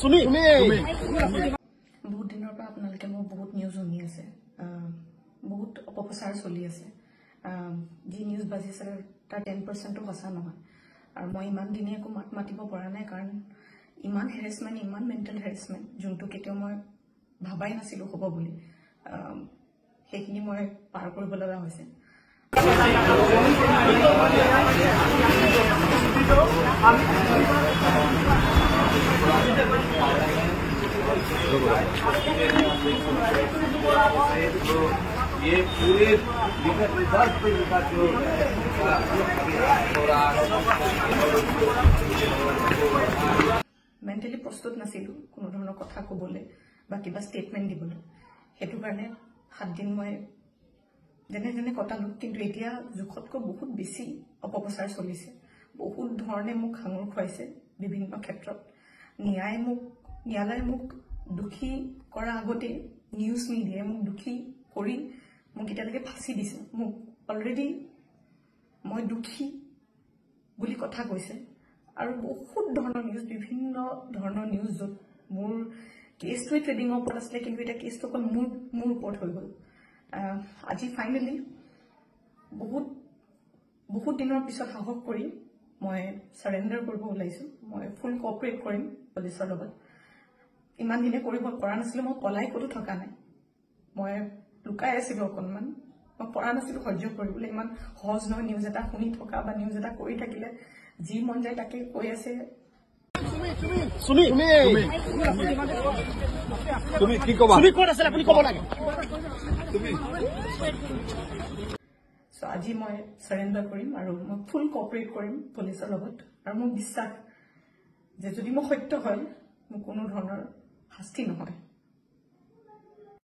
বহুত দিনৰ পৰা আপোনালোকে মোক বহুত নিউজ শুনি আছে, বহুত অপপ্ৰচাৰ চলি আছে। যি নিউজ বাজিছে তাৰ 10%ও সঁচা নহয়। আৰু মই ইমান দিনে একো মাত মাতিব পৰা নাই, কাৰণ ইমান হেৰেছমেণ্ট, ইমান মেণ্টেল হেৰেছমেণ্ট, যোনটো কেতিয়াও মই ভাবাই নাছিলো হ'ব বুলি, সেইখিনি মই পাৰ কৰিব লগা হৈছে। ये पूरे विकास पे विकास जो মেণ্টেলি প্ৰস্তুত নাছিলো কোনো ধৰণৰ কথা ক'বলৈ বা কিবা ষ্টেটমেণ্ট দিবলৈ। সেইটো কাৰণে 7 দিন মই যেনে যেনে কটালো, কিন্তু এতিয়া জোখতকৈ বহুত বেছি অপপ্ৰচাৰ চলিছে। বহুত ধৰণে মোক সাঙুৰ খুৱাইছে বিভিন্ন ক্ষেত্ৰত। ন্যায়ালয়ে মোক দোষী কৰাৰ আগতে নিউজ মিডিয়াই মোক দোষী কৰি মোক এতিয়ালৈকে ফাঁচি দিছে। মোক অলৰেডি মই দোষী বুলি কথা কৈছে। আৰু বহুত ধৰণৰ নিউজ, বিভিন্ন ধৰণৰ নিউজ, য'ত মোৰ কেছটোৱে ট্ৰেডিঙৰ ওপৰত আছিলে, কিন্তু এতিয়া কেছটো অকল মোৰ ওপৰত হৈ গ'ল। আজি ফাইনেলি বহুত দিনৰ পিছত সাহস কৰি মই চাৰেণ্ডাৰ কৰিব ওলাইছোঁ। মই ফুল কোঅপাৰেট কৰিম পুলিচৰ লগত। ইমান দিনে কৰিব পৰা নাছিলোঁ, মই পলাই ক'তো থকা নাই, মই লুকাই আছিলোঁ অকণমান, মই পৰা নাছিলোঁ সহ্য কৰিবলৈ। ইমান সহজ নহয় নিউজ এটা শুনি থকা বা নিউজ এটা কৰি থাকিলে, যি মন যায় তাকে কৈ আছে। আজি মই চাৰেণ্ডাৰ কৰিম আৰু মই ফুল কোঅপাৰেট কৰিম পুলিচৰ লগত। আৰু মোৰ বিশ্বাস যে যদি মোৰ সত্য হয়, মোৰ কোনো ধৰণৰ শাস্তি নহয়।